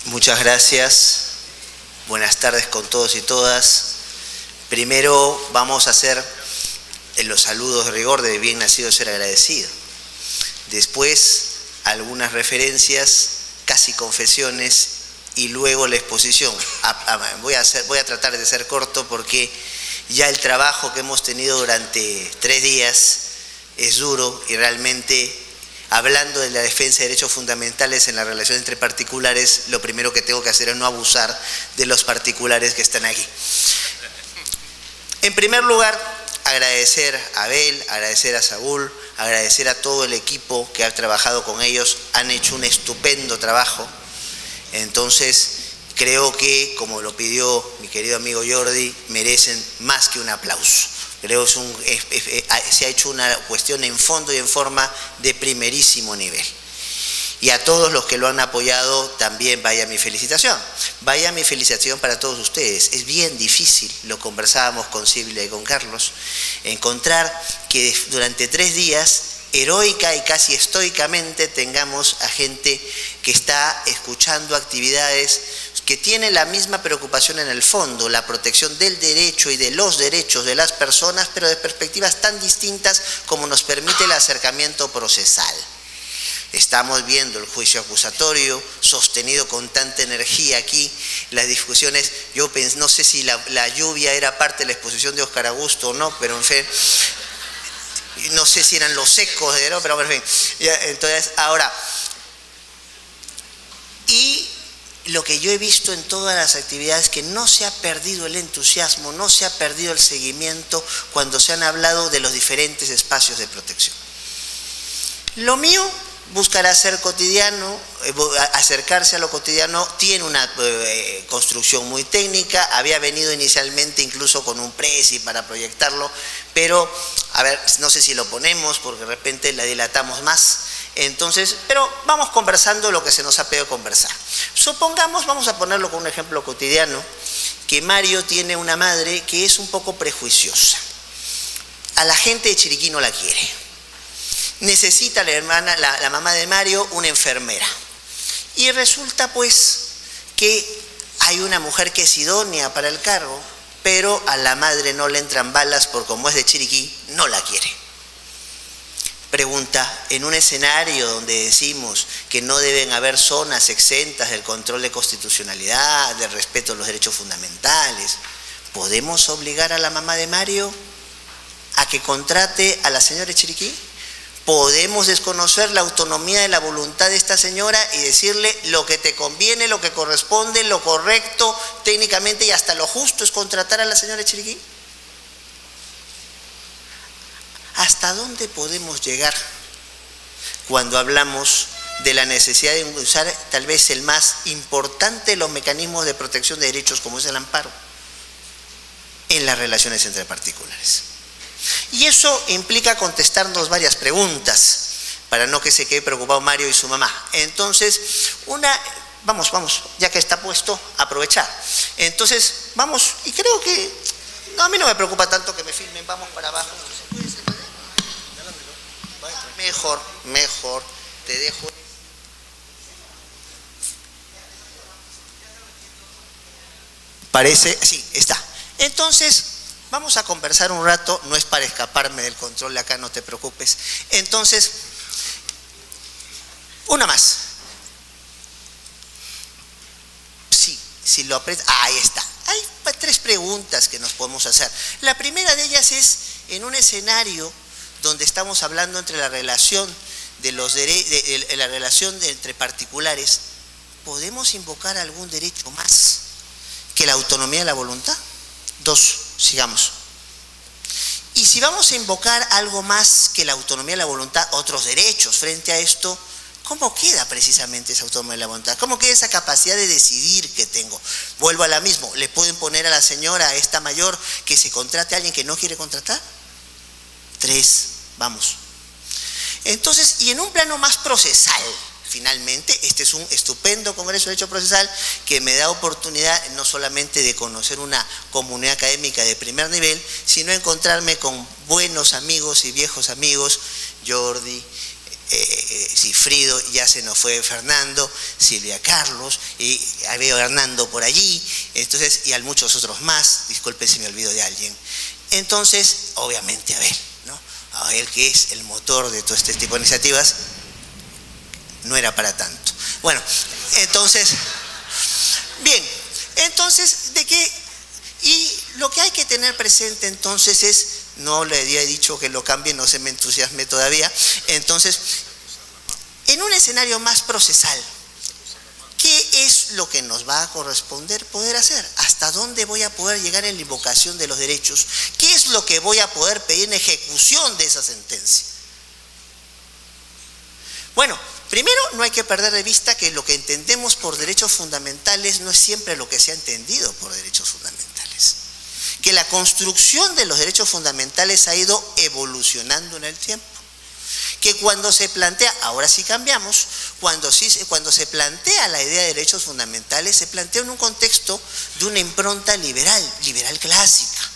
Muchas gracias. Buenas tardes con todos y todas. Primero vamos a hacer los saludos de rigor de bien nacido ser agradecido. Después algunas referencias, casi confesiones, y luego la exposición. Voy a tratar de ser corto porque ya el trabajo que hemos tenido durante 3 días es duro y realmente, hablando de la defensa de derechos fundamentales en la relación entre particulares, lo primero que tengo que hacer es no abusar de los particulares que están aquí. En primer lugar, agradecer a Abel, agradecer a Saúl, agradecer a todo el equipo que ha trabajado con ellos. Han hecho un estupendo trabajo. Entonces, creo que, como lo pidió mi querido amigo Jordi, merecen más que un aplauso. Creo que se ha hecho una cuestión en fondo y en forma de primerísimo nivel. Y a todos los que lo han apoyado también vaya mi felicitación. Vaya mi felicitación para todos ustedes. Es bien difícil, lo conversábamos con Silvia y con Carlos, encontrar que durante 3 días, heroica y casi estoicamente, tengamos a gente que está escuchando actividades que tiene la misma preocupación en el fondo, la protección del derecho y de los derechos de las personas, pero de perspectivas tan distintas como nos permite el acercamiento procesal. Estamos viendo el juicio acusatorio sostenido con tanta energía aquí, las discusiones. Yo no sé si la lluvia era parte de la exposición de Óscar Augusto o no, pero en fin, no sé si eran los secos, ¿no? Pero en fin, entonces ahora, y lo que yo he visto en todas las actividades, que no se ha perdido el entusiasmo, no se ha perdido el seguimiento cuando se han hablado de los diferentes espacios de protección. Lo mío buscará ser cotidiano, acercarse a lo cotidiano. Tiene una construcción muy técnica. Había venido inicialmente incluso con un presi para proyectarlo, pero a ver, no sé si lo ponemos porque de repente la dilatamos más. Entonces, pero vamos conversando lo que se nos ha pedido conversar. Supongamos, vamos a ponerlo con un ejemplo cotidiano, que Mario tiene una madre que es un poco prejuiciosa. A la gente de Chiriquí no la quiere. Necesita la mamá de Mario una enfermera. Y resulta pues que hay una mujer que es idónea para el cargo, pero a la madre no le entran balas por como es de Chiriquí, no la quiere. Pregunta, en un escenario donde decimos que no deben haber zonas exentas del control de constitucionalidad, del respeto a los derechos fundamentales, ¿podemos obligar a la mamá de Mario a que contrate a la señora de Chiriquí? ¿Podemos desconocer la autonomía de la voluntad de esta señora y decirle lo que te conviene, lo que corresponde, lo correcto técnicamente y hasta lo justo es contratar a la señora de Chiriquí? ¿Hasta dónde podemos llegar cuando hablamos de la necesidad de usar tal vez el más importante de los mecanismos de protección de derechos, como es el amparo, en las relaciones entre particulares? Y eso implica contestarnos varias preguntas, para no que se quede preocupado Mario y su mamá. Entonces, vamos, ya que está puesto, aprovechar. Entonces, vamos, y creo que, no, a mí no me preocupa tanto que me filmen, vamos para abajo. Mejor, te dejo. Parece, sí, está. Entonces, vamos a conversar un rato, no es para escaparme del control de acá, no te preocupes. Entonces, una más. Sí, si lo aprietas, ahí está. Hay 3 preguntas que nos podemos hacer. La primera de ellas es, en un escenario donde estamos hablando entre la relación entre particulares, ¿podemos invocar algún derecho más que la autonomía de la voluntad? 2, sigamos. Y si vamos a invocar algo más que la autonomía de la voluntad, otros derechos frente a esto, ¿cómo queda precisamente esa autonomía de la voluntad? ¿Cómo queda esa capacidad de decidir que tengo? Vuelvo a la misma. ¿Le pueden poner a la señora, a esta mayor, que se contrate a alguien que no quiere contratar? 3, vamos. Entonces, y en un plano más procesal, finalmente, este es un estupendo Congreso de Derecho Procesal que me da oportunidad no solamente de conocer una comunidad académica de primer nivel, sino encontrarme con buenos amigos y viejos amigos, Jordi, Cifrido, ya se nos fue Fernando, Silvia Carlos, y veo a Hernando por allí, entonces, y a muchos otros más, disculpe si me olvido de alguien. Entonces, obviamente Abel, ¿no? Abel, que es el motor de todo este tipo de iniciativas, no era para tanto. Bueno, entonces, bien, entonces, ¿de qué? Y lo que hay que tener presente entonces es, no le había dicho que lo cambie, no se me entusiasme todavía, entonces, en un escenario más procesal, ¿qué es lo que nos va a corresponder poder hacer? ¿Hasta dónde voy a poder llegar en la invocación de los derechos? ¿Qué es lo que voy a poder pedir en ejecución de esa sentencia? Bueno, primero no hay que perder de vista que lo que entendemos por derechos fundamentales no es siempre lo que se ha entendido por derechos fundamentales. Que la construcción de los derechos fundamentales ha ido evolucionando en el tiempo. Que cuando se plantea, ahora sí cambiamos, cuando se plantea la idea de derechos fundamentales, se plantea en un contexto de una impronta liberal clásica.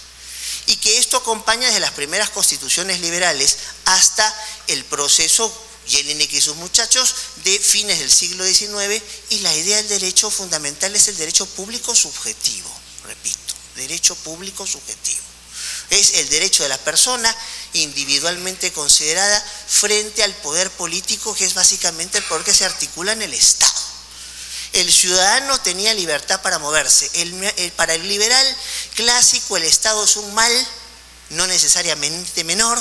Y que esto acompaña desde las primeras constituciones liberales hasta el proceso Jelinek y sus muchachos de fines del siglo XIX, y la idea del derecho fundamental es el derecho público subjetivo, repito, derecho público subjetivo. Es el derecho de la persona individualmente considerada frente al poder político, que es básicamente el poder que se articula en el Estado. El ciudadano tenía libertad para moverse. Para el liberal clásico, el Estado es un mal, no necesariamente menor,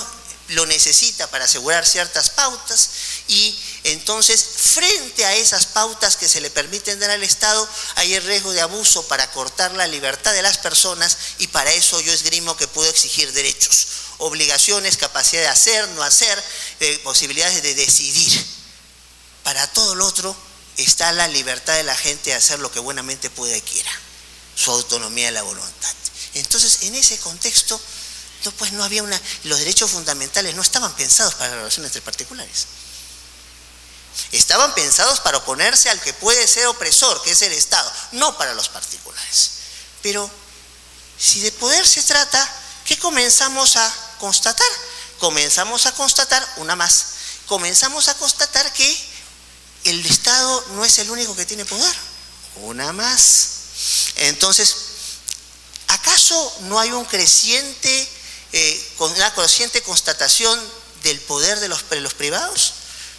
lo necesita para asegurar ciertas pautas, y entonces frente a esas pautas que se le permiten dar al Estado hay el riesgo de abuso para cortar la libertad de las personas, y para eso yo esgrimo que puedo exigir derechos, obligaciones, capacidad de hacer, no hacer, posibilidades de decidir. Para todo lo otro está la libertad de la gente de hacer lo que buenamente pueda y quiera, su autonomía de la voluntad. Entonces, en ese contexto, pues no había los derechos fundamentales no estaban pensados para las relaciones entre particulares. Estaban pensados para oponerse al que puede ser opresor, que es el Estado, no para los particulares. Pero si de poder se trata, ¿qué comenzamos a constatar? Comenzamos a constatar que el Estado no es el único que tiene poder, una más. Entonces, ¿acaso no hay una creciente constatación del poder de los privados?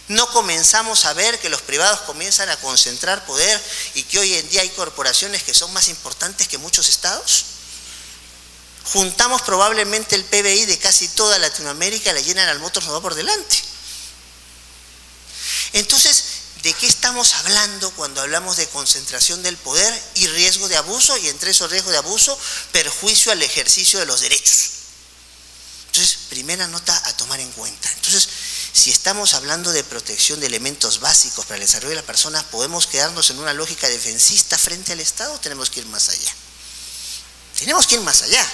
¿No comenzamos a ver que los privados comienzan a concentrar poder y que hoy en día hay corporaciones que son más importantes que muchos estados? Juntamos probablemente el PBI de casi toda Latinoamérica, la General Motors nos va por delante. Entonces, ¿de qué estamos hablando cuando hablamos de concentración del poder y riesgo de abuso? Y entre esos riesgos de abuso, perjuicio al ejercicio de los derechos. Entonces, primera nota a tomar en cuenta. Entonces, si estamos hablando de protección de elementos básicos para el desarrollo de la persona, ¿podemos quedarnos en una lógica defensista frente al Estado o tenemos que ir más allá? Tenemos que ir más allá.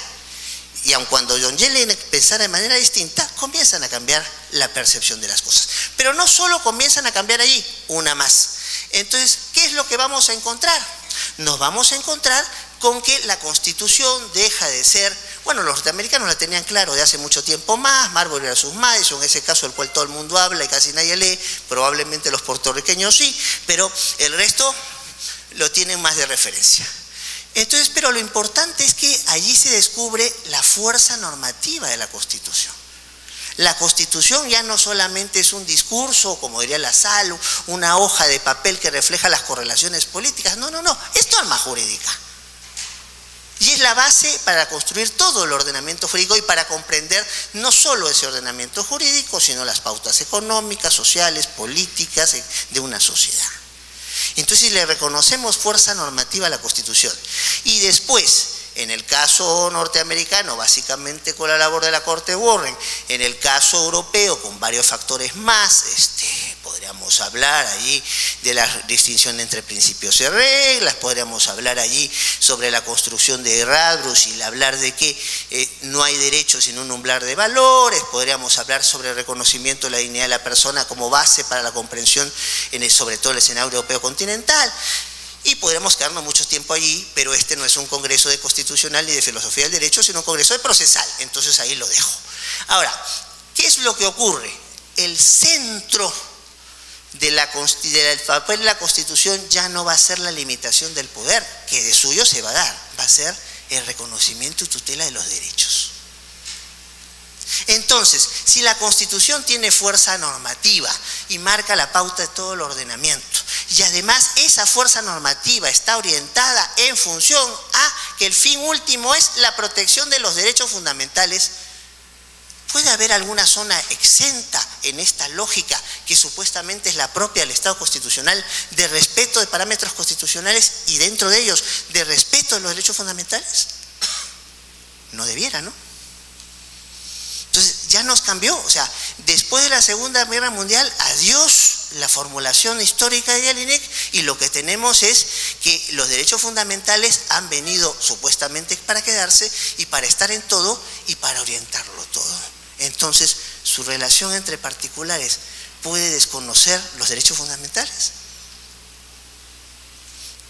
Y aun cuando John Jelinek pensara de manera distinta, comienzan a cambiar la percepción de las cosas. Pero no solo comienzan a cambiar allí, una más. Entonces, ¿qué es lo que vamos a encontrar? Nos vamos a encontrar con que la Constitución deja de ser, bueno, los norteamericanos la tenían claro de hace mucho tiempo más, Marbury versus Madison, ese caso del cual todo el mundo habla y casi nadie lee, probablemente los puertorriqueños sí, pero el resto lo tienen más de referencia. Entonces, pero lo importante es que allí se descubre la fuerza normativa de la Constitución. La Constitución ya no solamente es un discurso, como diría la SAL, una hoja de papel que refleja las correlaciones políticas, no, es norma jurídica. Y es la base para construir todo el ordenamiento jurídico y para comprender no solo ese ordenamiento jurídico, sino las pautas económicas, sociales, políticas de una sociedad. Entonces le reconocemos fuerza normativa a la Constitución. Y después, en el caso norteamericano, básicamente con la labor de la Corte Warren, en el caso europeo, con varios factores más, podríamos hablar allí de la distinción entre principios y reglas, podríamos hablar allí sobre la construcción de Radbruch y hablar de que no hay derecho sin un umbral de valores, podríamos hablar sobre el reconocimiento de la dignidad de la persona como base para la comprensión, sobre todo el escenario europeo continental. Y podremos quedarnos mucho tiempo allí, pero este no es un congreso de constitucional ni de filosofía del derecho, sino un congreso de procesal. Entonces ahí lo dejo. Ahora, ¿qué es lo que ocurre? El centro del papel de la Constitución ya no va a ser la limitación del poder, que de suyo se va a dar, va a ser el reconocimiento y tutela de los derechos. Entonces, si la Constitución tiene fuerza normativa y marca la pauta de todo el ordenamiento, y además esa fuerza normativa está orientada en función a que el fin último es la protección de los derechos fundamentales, ¿puede haber alguna zona exenta en esta lógica que supuestamente es la propia del Estado constitucional de respeto de parámetros constitucionales y dentro de ellos de respeto de los derechos fundamentales? No debiera, ¿no? Entonces ya nos cambió, o sea, después de la Segunda Guerra Mundial, adiós la formulación histórica de Jelinek, y lo que tenemos es que los derechos fundamentales han venido supuestamente para quedarse y para estar en todo y para orientarlo todo. Entonces, ¿su relación entre particulares puede desconocer los derechos fundamentales?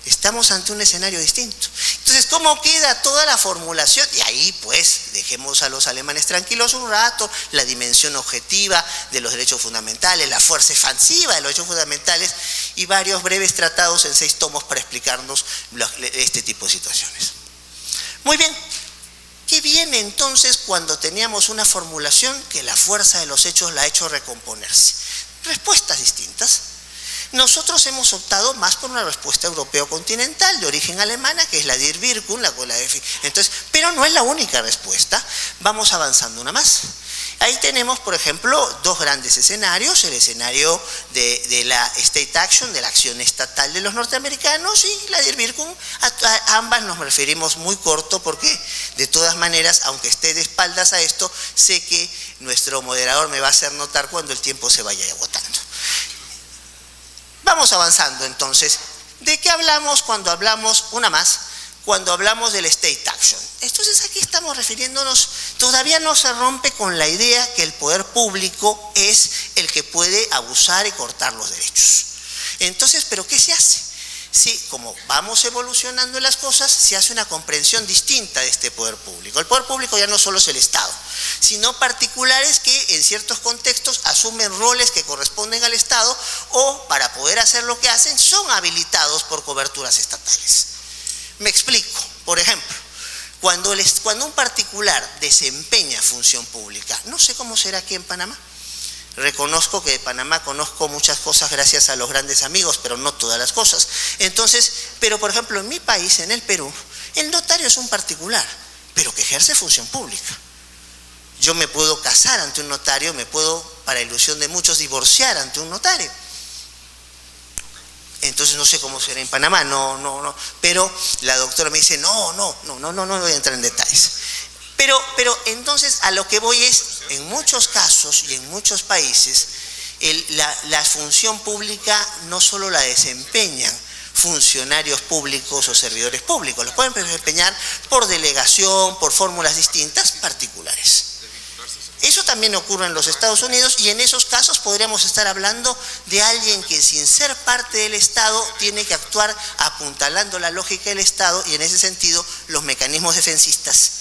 Estamos ante un escenario distinto. Entonces, ¿cómo queda toda la formulación? Y ahí, pues, dejemos a los alemanes tranquilos un rato, la dimensión objetiva de los derechos fundamentales, la fuerza expansiva de los derechos fundamentales y varios breves tratados en 6 tomos para explicarnos este tipo de situaciones. Muy bien. ¿Qué viene entonces cuando teníamos una formulación que la fuerza de los hechos la ha hecho recomponerse? Respuestas distintas. Nosotros hemos optado más por una respuesta europeo-continental de origen alemana, que es la Die Wirkung, entonces, pero no es la única respuesta. Vamos avanzando una más. Ahí tenemos, por ejemplo, 2 grandes escenarios: el escenario de la State Action, de la acción estatal de los norteamericanos, y la Die Wirkung. A ambas nos referimos muy corto porque, de todas maneras, aunque esté de espaldas a esto, sé que nuestro moderador me va a hacer notar cuando el tiempo se vaya agotando. Vamos avanzando entonces. ¿De qué hablamos cuando hablamos, una más, cuando hablamos del State Action? Entonces aquí estamos refiriéndonos, todavía no se rompe con la idea que el poder público es el que puede abusar y cortar los derechos. Entonces, ¿pero qué se hace? Sí, como vamos evolucionando en las cosas, se hace una comprensión distinta de este poder público. El poder público ya no solo es el Estado, sino particulares que en ciertos contextos asumen roles que corresponden al Estado o, para poder hacer lo que hacen, son habilitados por coberturas estatales. Me explico. Por ejemplo, cuando un particular desempeña función pública, no sé cómo será aquí en Panamá. Reconozco que de Panamá conozco muchas cosas gracias a los grandes amigos, pero no todas las cosas. Entonces, pero por ejemplo en mi país, en el Perú, el notario es un particular, pero que ejerce función pública. Yo me puedo casar ante un notario, me puedo, para ilusión de muchos, divorciar ante un notario. Entonces no sé cómo será en Panamá, no, pero la doctora me dice, no voy a entrar en detalles. Pero entonces a lo que voy es, en muchos casos y en muchos países, la función pública no solo la desempeñan funcionarios públicos o servidores públicos, los pueden desempeñar por delegación, por fórmulas distintas, particulares. Eso también ocurre en los Estados Unidos, y en esos casos podríamos estar hablando de alguien que, sin ser parte del Estado, tiene que actuar apuntalando la lógica del Estado, y en ese sentido los mecanismos defensistas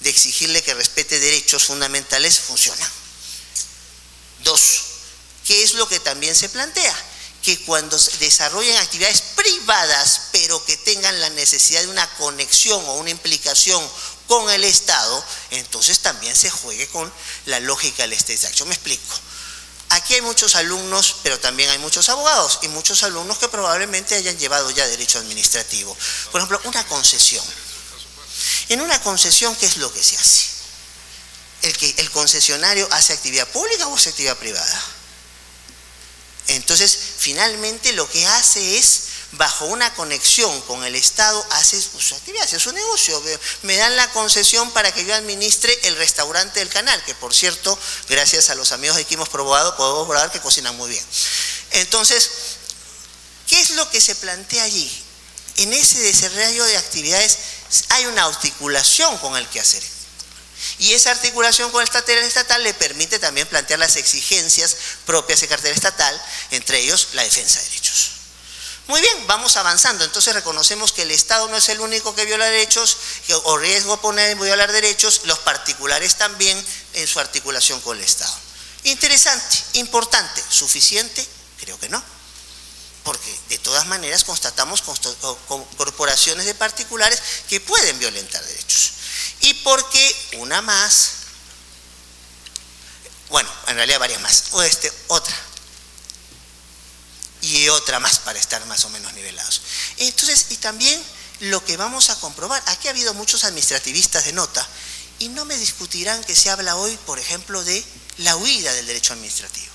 de exigirle que respete derechos fundamentales funcionan. 2. ¿Qué es lo que también se plantea? Que cuando se desarrollen actividades privadas, pero que tengan la necesidad de una conexión o una implicación con el Estado, entonces también se juegue con la lógica del State Action. Me explico. Aquí hay muchos alumnos, pero también hay muchos abogados y muchos alumnos que probablemente hayan llevado ya derecho administrativo. Por ejemplo, una concesión. En una concesión, ¿qué es lo que se hace? ¿El concesionario hace actividad pública o hace actividad privada? Entonces, finalmente lo que hace es, bajo una conexión con el Estado, hace su actividad, hace su negocio. Me dan la concesión para que yo administre el restaurante del canal, que por cierto, gracias a los amigos de aquí hemos probado, podemos probar que cocinan muy bien. Entonces, ¿qué es lo que se plantea allí? En ese desarrollo de actividades hay una articulación con el quehacer. Y esa articulación con el cartera estatal le permite también plantear las exigencias propias de cartera estatal, entre ellos la defensa de derechos. Muy bien, vamos avanzando. Entonces reconocemos que el Estado no es el único que viola derechos o riesgo a poner en violar derechos, los particulares también en su articulación con el Estado. Interesante, importante, suficiente, Creo que no. Porque de todas maneras constatamos corporaciones de particulares que pueden violentar derechos. Y porque una más, bueno, en realidad varias más, otra. Y otra más para estar más o menos nivelados. Entonces, y también lo que vamos a comprobar, aquí ha habido muchos administrativistas de nota, y no me discutirán que se habla hoy, por ejemplo, de la huida del derecho administrativo.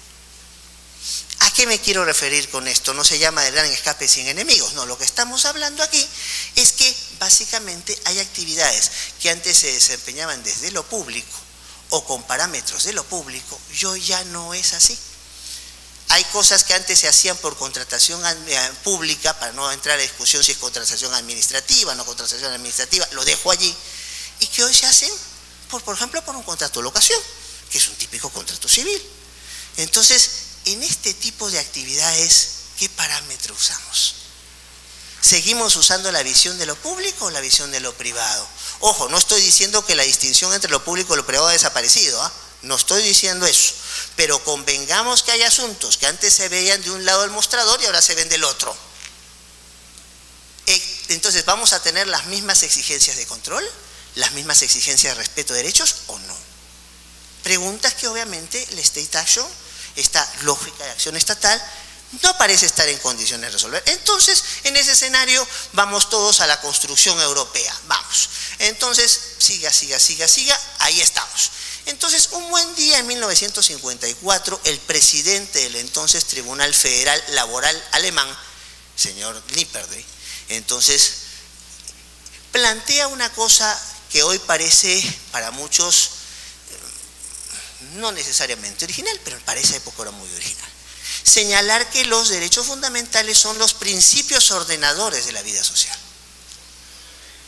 ¿A qué me quiero referir con esto? No se llama del gran escape sin enemigos, no, lo que estamos hablando aquí es que básicamente hay actividades que antes se desempeñaban desde lo público o con parámetros de lo público, y hoy ya no es así. Hay cosas que antes se hacían por contratación pública, para no entrar a discusión si es contratación administrativa, no contratación administrativa, lo dejo allí, y que hoy se hacen, por ejemplo, por un contrato de locación, que es un típico contrato civil. Entonces, en este tipo de actividades, ¿qué parámetro usamos? ¿Seguimos usando la visión de lo público o la visión de lo privado? Ojo, no estoy diciendo que la distinción entre lo público y lo privado ha desaparecido, no estoy diciendo eso, pero convengamos que hay asuntos que antes se veían de un lado del mostrador y ahora se ven del otro. Entonces, ¿vamos a tener las mismas exigencias de control? ¿Las mismas exigencias de respeto de derechos o no? Preguntas que obviamente el State Action, esta lógica de acción estatal, no parece estar en condiciones de resolver. Entonces, en ese escenario, vamos todos a la construcción europea. Vamos. Entonces, siga, ahí estamos. Entonces, un buen día en 1954, el presidente del entonces Tribunal Federal Laboral alemán, señor Nipperdey, entonces, plantea una cosa que hoy parece para muchos no necesariamente original, pero para esa época era muy original. Señalar que los derechos fundamentales son los principios ordenadores de la vida social.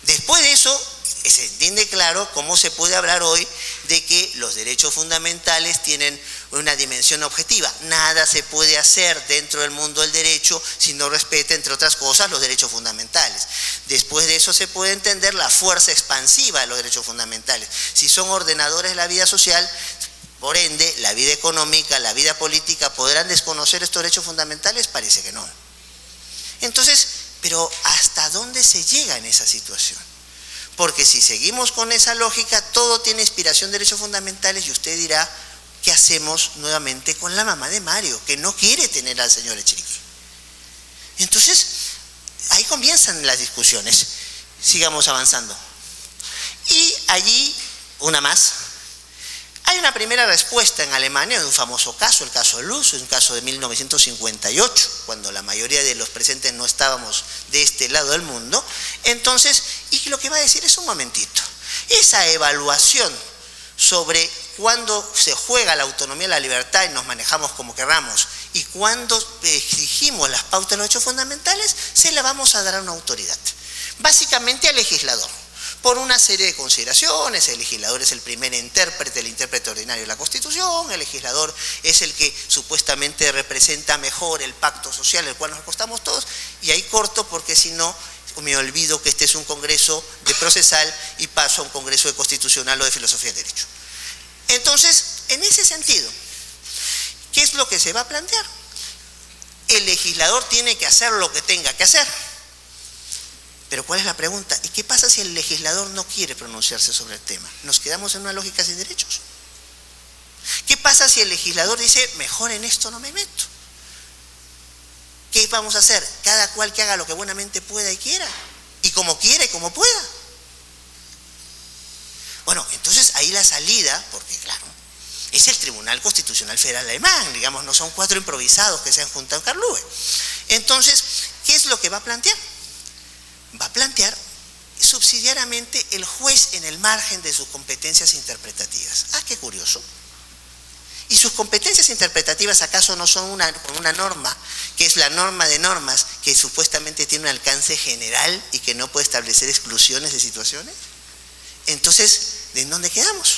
Después de eso, se entiende claro cómo se puede hablar hoy de que los derechos fundamentales tienen una dimensión objetiva. Nada se puede hacer dentro del mundo del derecho si no respeta, entre otras cosas, los derechos fundamentales. Después de eso se puede entender la fuerza expansiva de los derechos fundamentales. Si son ordenadores de la vida social, por ende, la vida económica, la vida política, ¿podrán desconocer estos derechos fundamentales? Parece que no. Entonces, pero ¿hasta dónde se llega en esa situación? Porque si seguimos con esa lógica, todo tiene inspiración de derechos fundamentales y usted dirá, ¿qué hacemos nuevamente con la mamá de Mario, que no quiere tener al señor Echenique? Entonces, ahí comienzan las discusiones. Sigamos avanzando. Y allí, una más. Hay una primera respuesta en Alemania de un famoso caso, el caso Luz, un caso de 1958, cuando la mayoría de los presentes no estábamos de este lado del mundo. Entonces, y lo que va a decir es un momentito, esa evaluación sobre cuándo se juega la autonomía y la libertad y nos manejamos como querramos, y cuándo exigimos las pautas de los derechos fundamentales, se la vamos a dar a una autoridad, básicamente al legislador. Por una serie de consideraciones, el legislador es el primer intérprete, el intérprete ordinario de la Constitución, el legislador es el que supuestamente representa mejor el pacto social, el cual nos acostamos todos, y ahí corto porque si no me olvido que este es un congreso de procesal y paso a un congreso de constitucional o de filosofía de derecho. Entonces, en ese sentido, ¿qué es lo que se va a plantear? El legislador tiene que hacer lo que tenga que hacer. Pero ¿cuál es la pregunta? ¿Y qué pasa si el legislador no quiere pronunciarse sobre el tema? ¿Nos quedamos en una lógica sin derechos? ¿Qué pasa si el legislador dice, mejor en esto no me meto? ¿Qué vamos a hacer? Cada cual que haga lo que buenamente pueda y quiera. Y como quiera y como pueda. Bueno, entonces ahí la salida, porque claro, es el Tribunal Constitucional Federal Alemán, digamos, no son 4 improvisados que se han juntado en Karlsruhe. Entonces, ¿qué es lo que va a plantear? Va a plantear subsidiariamente el juez en el margen de sus competencias interpretativas. Ah, qué curioso. ¿Y sus competencias interpretativas acaso no son una norma, que es la norma de normas, que supuestamente tiene un alcance general y que no puede establecer exclusiones de situaciones? Entonces, ¿de dónde quedamos?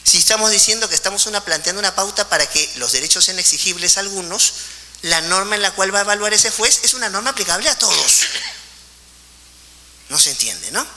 Si estamos diciendo que estamos planteando una pauta para que los derechos sean exigibles a algunos, la norma en la cual va a evaluar ese juez es una norma aplicable a todos. No se entiende, ¿no?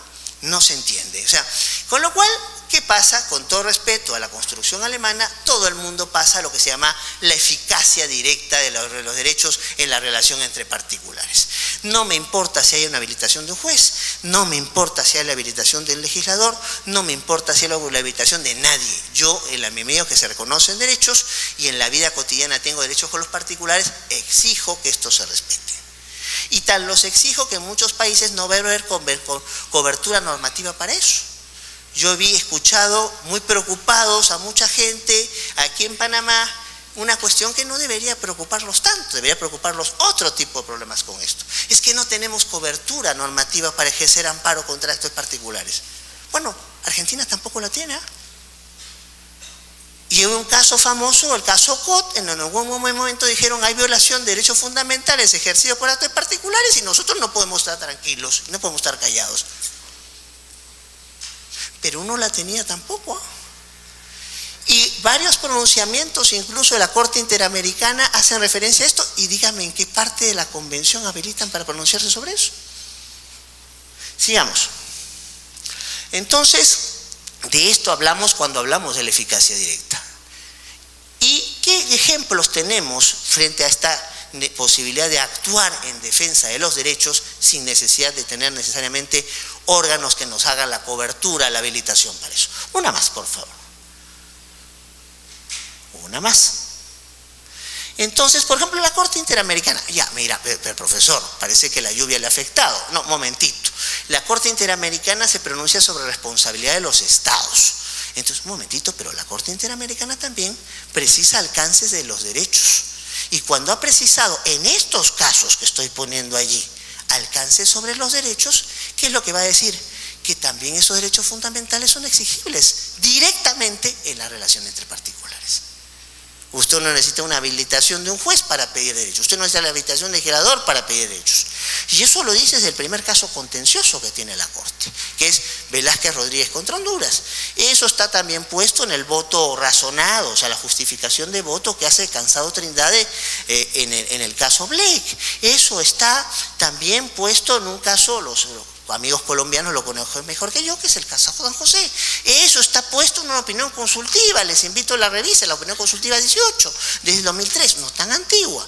No se entiende. O sea, con lo cual, ¿qué pasa, con todo respeto a la construcción alemana, todo el mundo pasa a lo que se llama la eficacia directa de los derechos en la relación entre particulares. No me importa si hay una habilitación de un juez, no me importa si hay la habilitación del legislador, no me importa si hay la habilitación de nadie. Yo, en la medida que se reconocen derechos y en la vida cotidiana tengo derechos con los particulares, exijo que esto se respete. Y tal los exijo que en muchos países no va a haber cobertura normativa para eso. Yo vi escuchado muy preocupados a mucha gente aquí en Panamá, una cuestión que no debería preocuparlos tanto, debería preocuparlos otro tipo de problemas con esto. Es que no tenemos cobertura normativa para ejercer amparo contra actos particulares. Bueno, Argentina tampoco la tiene, ¿eh? Y en un caso famoso, el caso Cot, en algún momento dijeron hay violación de derechos fundamentales ejercidos por actos particulares y nosotros no podemos estar tranquilos, no podemos estar callados. Pero uno la tenía tampoco, ¿eh? Y varios pronunciamientos, incluso de la Corte Interamericana, hacen referencia a esto. Y dígame en qué parte de la convención habilitan para pronunciarse sobre eso. Sigamos. Entonces, de esto hablamos cuando hablamos de la eficacia directa. ¿Y qué ejemplos tenemos frente a esta posibilidad de actuar en defensa de los derechos sin necesidad de tener necesariamente órganos que nos hagan la cobertura, la habilitación para eso? Una más, por favor. Una más. Entonces, por ejemplo, la Corte Interamericana, ya, mira, pero profesor, parece que la lluvia le ha afectado. No, momentito. La Corte Interamericana se pronuncia sobre responsabilidad de los estados. Entonces, un momentito, pero la Corte Interamericana también precisa alcances de los derechos. Y cuando ha precisado en estos casos que estoy poniendo allí, alcances sobre los derechos, ¿qué es lo que va a decir? Que también esos derechos fundamentales son exigibles directamente en la relación entre particulares. Usted no necesita una habilitación de un juez para pedir derechos. Usted no necesita la habilitación del legislador para pedir derechos. Y eso lo dice desde el primer caso contencioso que tiene la Corte, que es Velázquez Rodríguez contra Honduras. Eso está también puesto en el voto razonado, o sea, la justificación de voto que hace Cansado Trindade en el caso Blake. Eso está también puesto en un caso, los amigos colombianos lo conocen mejor que yo, que es el caso Juan José. Eso está puesto en una opinión consultiva, les invito a la revisa, la opinión consultiva 18, desde 2003, no tan antigua.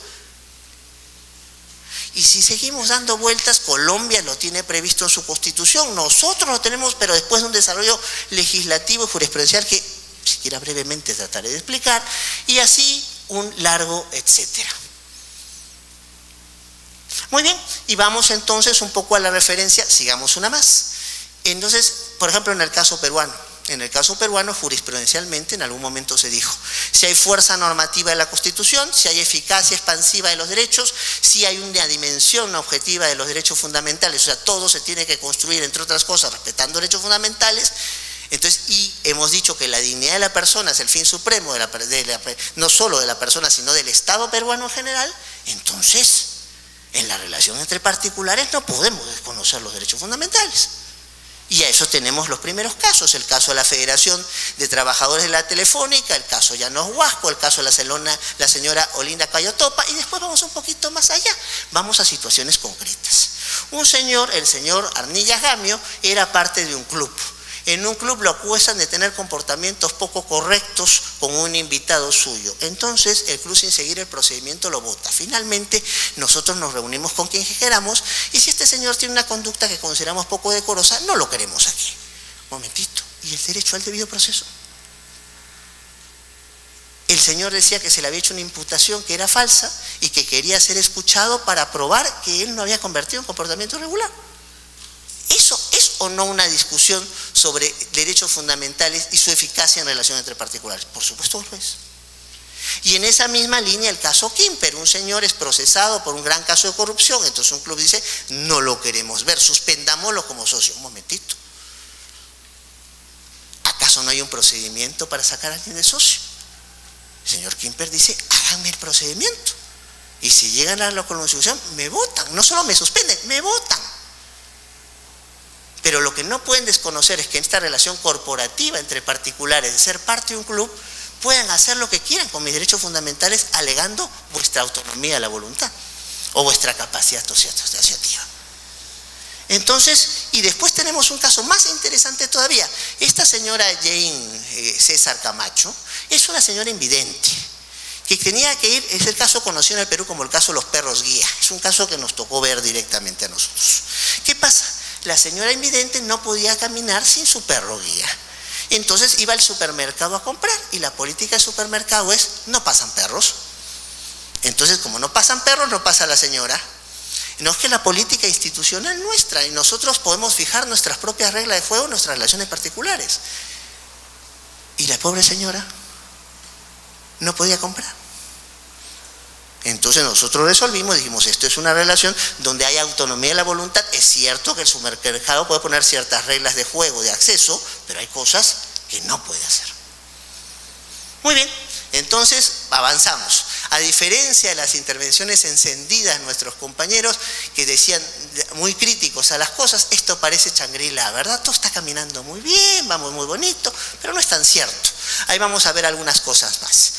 Y si seguimos dando vueltas, Colombia lo tiene previsto en su constitución, nosotros lo tenemos, pero después de un desarrollo legislativo y jurisprudencial que, siquiera brevemente trataré de explicar, y así un largo etcétera. Muy bien, y vamos entonces un poco a la referencia, sigamos una más. Entonces, por ejemplo, en el caso peruano, jurisprudencialmente en algún momento se dijo, si hay fuerza normativa de la Constitución, si hay eficacia expansiva de los derechos, si hay una dimensión objetiva de los derechos fundamentales, o sea, todo se tiene que construir, entre otras cosas, respetando derechos fundamentales. Entonces, y hemos dicho que la dignidad de la persona es el fin supremo, no solo de la persona, sino del Estado peruano en general. Entonces, en la relación entre particulares no podemos desconocer los derechos fundamentales. Y a eso tenemos los primeros casos, el caso de la Federación de Trabajadores de la Telefónica, el caso Llanos Huasco, el caso de la señora Olinda Cayotopa, y después vamos un poquito más allá, vamos a situaciones concretas. Un señor, el señor Arnillas Gamio, era parte de un club. En un club lo acusan de tener comportamientos poco correctos con un invitado suyo. Entonces el club, sin seguir el procedimiento, lo vota. Finalmente nosotros nos reunimos con quien queramos y si este señor tiene una conducta que consideramos poco decorosa, no lo queremos aquí. Momentito, ¿y el derecho al debido proceso? El señor decía que se le había hecho una imputación que era falsa y que quería ser escuchado para probar que él no había convertido en comportamiento irregular. ¿Eso es o no una discusión sobre derechos fundamentales y su eficacia en relación entre particulares? Por supuesto lo es. Y en esa misma línea el caso Kimper, un señor es procesado por un gran caso de corrupción, entonces un club dice, no lo queremos ver, suspendámoslo como socio. Un momentito. ¿Acaso no hay un procedimiento para sacar a alguien de socio? El señor Kimper dice, háganme el procedimiento. Y si llegan a la conclusión, me votan. No solo me suspenden, me votan. Pero lo que no pueden desconocer es que en esta relación corporativa entre particulares, de ser parte de un club, pueden hacer lo que quieran con mis derechos fundamentales alegando vuestra autonomía de la voluntad o vuestra capacidad asociativa. Entonces, y después tenemos un caso más interesante todavía. Esta señora Jane César Camacho es una señora invidente, que tenía que ir, es el caso conocido en el Perú como el caso de los perros guía. Es un caso que nos tocó ver directamente a nosotros. ¿Qué pasa? La señora invidente no podía caminar sin su perro guía. Entonces iba al supermercado a comprar, y la política del supermercado es: no pasan perros. Entonces, como no pasan perros, no pasa la señora. No, es que la política institucional nuestra, y nosotros podemos fijar nuestras propias reglas de juego, nuestras relaciones particulares. Y la pobre señora no podía comprar. Entonces nosotros resolvimos, dijimos: esto es una relación donde hay autonomía de la voluntad. Es cierto que el supermercado puede poner ciertas reglas de juego, de acceso, pero hay cosas que no puede hacer. Muy bien, entonces avanzamos. A diferencia de las intervenciones encendidas de nuestros compañeros, que decían muy críticos a las cosas, esto parece Shangri-La, ¿verdad? Todo está caminando muy bien, vamos muy bonito, pero no es tan cierto. Ahí vamos a ver algunas cosas más.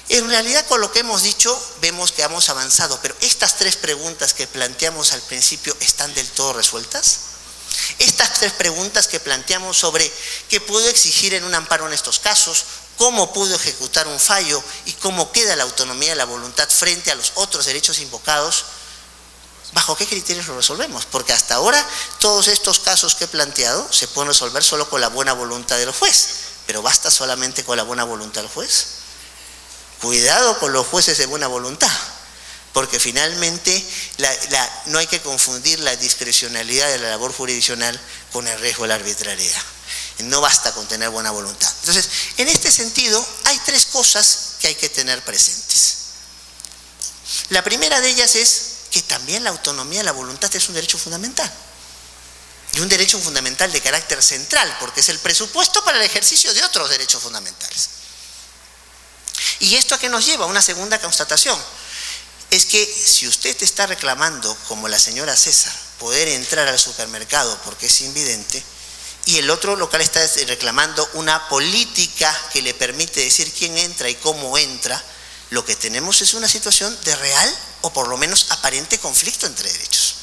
En realidad, con lo que hemos dicho, vemos que hemos avanzado, pero estas tres preguntas que planteamos al principio, ¿están del todo resueltas? Estas tres preguntas que planteamos sobre qué puedo exigir en un amparo en estos casos, cómo puedo ejecutar un fallo y cómo queda la autonomía de la voluntad frente a los otros derechos invocados, ¿bajo qué criterios lo resolvemos? Porque hasta ahora todos estos casos que he planteado se pueden resolver solo con la buena voluntad del juez, pero ¿basta solamente con la buena voluntad del juez? Cuidado con los jueces de buena voluntad, porque finalmente no hay que confundir la discrecionalidad de la labor jurisdiccional con el riesgo de la arbitrariedad. No basta con tener buena voluntad. Entonces, en este sentido, hay tres cosas que hay que tener presentes. La primera de ellas es que también la autonomía de la voluntad es un derecho fundamental. Y un derecho fundamental de carácter central, porque es el presupuesto para el ejercicio de otros derechos fundamentales. ¿Y esto a qué nos lleva? Una segunda constatación. Es que si usted está reclamando, como la señora César, poder entrar al supermercado porque es invidente, y el otro local está reclamando una política que le permite decir quién entra y cómo entra, lo que tenemos es una situación de real o por lo menos aparente conflicto entre derechos.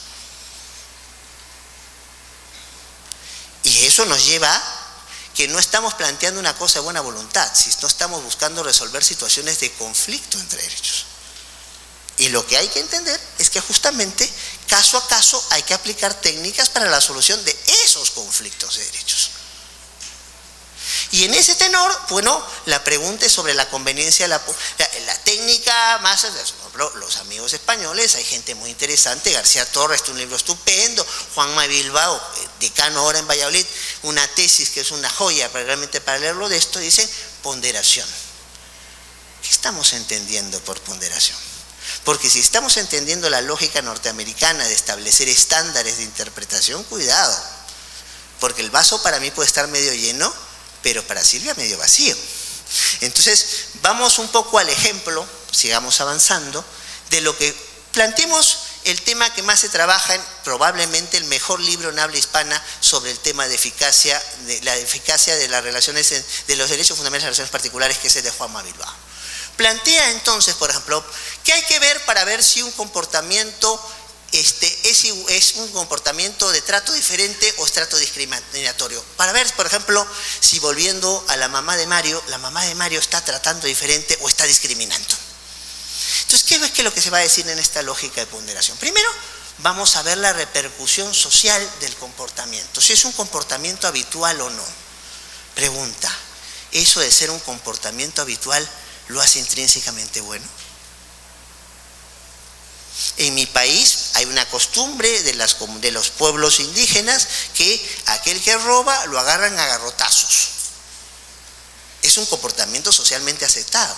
Y eso nos lleva a que no estamos planteando una cosa de buena voluntad, sino estamos buscando resolver situaciones de conflicto entre derechos. Y lo que hay que entender es que justamente caso a caso hay que aplicar técnicas para la solución de esos conflictos de derechos. Y en ese tenor, bueno, la pregunta es sobre la conveniencia, la técnica más, por ejemplo, los amigos españoles, hay gente muy interesante, García Torres, un libro estupendo, Juanma Bilbao, decano ahora en Valladolid, una tesis que es una joya realmente para leerlo de esto, dice ponderación. ¿Qué estamos entendiendo por ponderación? Porque si estamos entendiendo la lógica norteamericana de establecer estándares de interpretación, cuidado, porque el vaso para mí puede estar medio lleno, pero para Silvia medio vacío. Entonces, vamos un poco al ejemplo, sigamos avanzando, de lo que planteemos el tema que más se trabaja en probablemente el mejor libro en habla hispana sobre el tema de eficacia, de la eficacia de las relaciones, de los derechos fundamentales de las relaciones particulares, que es el de Juanma Bilbao. Plantea entonces, por ejemplo, ¿qué hay que ver para ver si un comportamiento es un comportamiento de trato diferente o es trato discriminatorio? Para ver, por ejemplo, si volviendo a la mamá de Mario está tratando diferente o está discriminando. Entonces, ¿qué es lo que se va a decir en esta lógica de ponderación? Primero, vamos a ver la repercusión social del comportamiento, si es un comportamiento habitual o no. Pregunta, ¿eso de ser un comportamiento habitual lo hace intrínsecamente bueno? En mi país hay una costumbre de los pueblos indígenas que aquel que roba lo agarran a garrotazos. Es un comportamiento socialmente aceptado.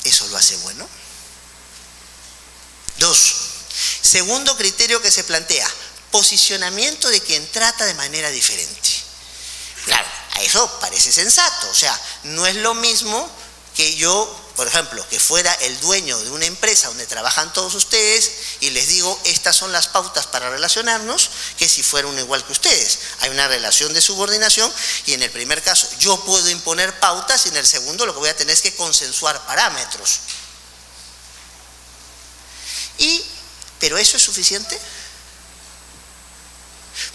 ¿Eso lo hace bueno? 2. Segundo criterio que se plantea, posicionamiento de quien trata de manera diferente. Claro, a eso parece sensato. O sea, no es lo mismo que yo, por ejemplo, que fuera el dueño de una empresa donde trabajan todos ustedes y les digo, estas son las pautas para relacionarnos, que si fuera uno igual que ustedes. Hay una relación de subordinación y en el primer caso yo puedo imponer pautas y en el segundo lo que voy a tener es que consensuar parámetros. ¿Pero eso es suficiente?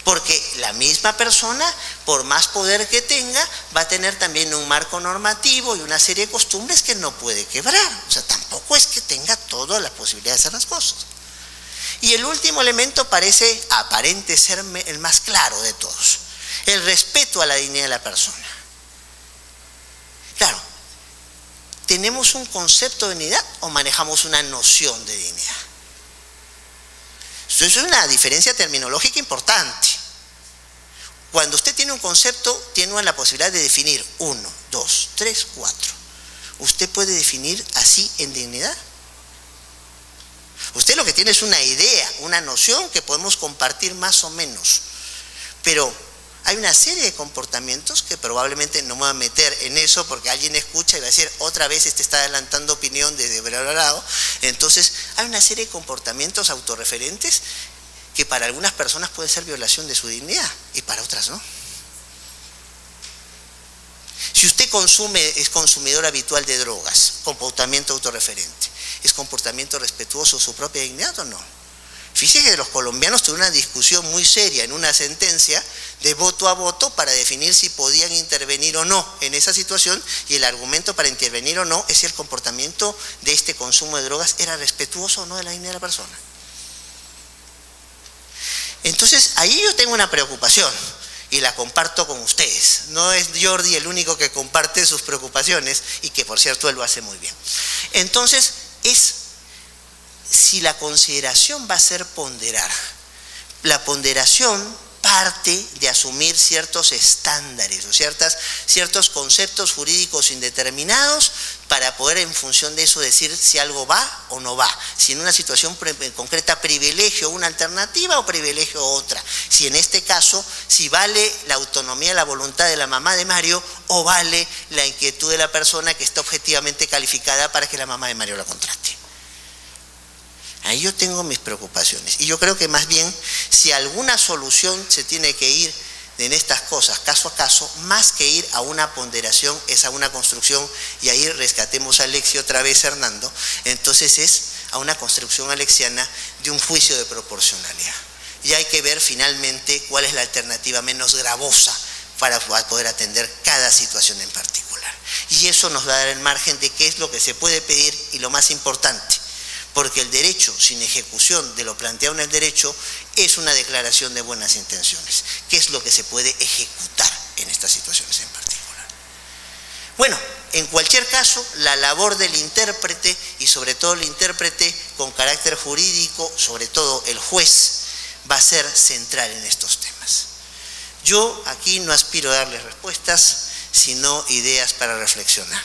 Porque la misma persona, por más poder que tenga, va a tener también un marco normativo y una serie de costumbres que no puede quebrar. O sea, tampoco es que tenga toda la posibilidad de hacer las cosas. Y el último elemento aparente ser el más claro de todos: el respeto a la dignidad de la persona. Claro, ¿tenemos un concepto de dignidad o manejamos una noción de dignidad? Eso es una diferencia terminológica importante. Cuando usted tiene un concepto, tiene la posibilidad de definir 1, 2, 3, 4. ¿Usted puede definir así en dignidad? Usted lo que tiene es una idea, una noción que podemos compartir más o menos. Pero hay una serie de comportamientos que probablemente no me voy a meter en eso porque alguien escucha y va a decir, otra vez está adelantando opinión desde bla, bla, bla. Entonces, hay una serie de comportamientos autorreferentes que para algunas personas puede ser violación de su dignidad y para otras no. Si usted es consumidor habitual de drogas, comportamiento autorreferente, ¿es comportamiento respetuoso de su propia dignidad o no? Fíjese que los colombianos tuvieron una discusión muy seria en una sentencia de voto a voto para definir si podían intervenir o no en esa situación, y el argumento para intervenir o no es si el comportamiento de este consumo de drogas era respetuoso o no de la dignidad de la persona. Entonces, ahí yo tengo una preocupación y la comparto con ustedes. No es Jordi el único que comparte sus preocupaciones y que, por cierto, él lo hace muy bien. Entonces, es si la consideración va a ser ponderar. La ponderación parte de asumir ciertos estándares o ciertos conceptos jurídicos indeterminados para poder en función de eso decir si algo va o no va, si en una situación concreta privilegio una alternativa o privilegio otra, si en este caso si vale la autonomía, la voluntad de la mamá de Mario o vale la inquietud de la persona que está objetivamente calificada para que la mamá de Mario la contrate. Ahí yo tengo mis preocupaciones y yo creo que más bien si alguna solución se tiene que ir en estas cosas caso a caso, más que ir a una ponderación es a una construcción, y ahí rescatemos a Alexi otra vez, Hernando, entonces es a una construcción alexiana de un juicio de proporcionalidad. Y hay que ver finalmente cuál es la alternativa menos gravosa para poder atender cada situación en particular. Y eso nos va a dar el margen de qué es lo que se puede pedir y lo más importante. Porque el derecho sin ejecución de lo planteado en el derecho es una declaración de buenas intenciones, que es lo que se puede ejecutar en estas situaciones en particular. Bueno, en cualquier caso, la labor del intérprete, y sobre todo el intérprete con carácter jurídico, sobre todo el juez, va a ser central en estos temas. Yo aquí no aspiro a darles respuestas, sino ideas para reflexionar.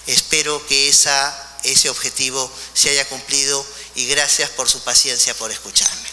Espero que ese objetivo se haya cumplido y gracias por su paciencia, por escucharme.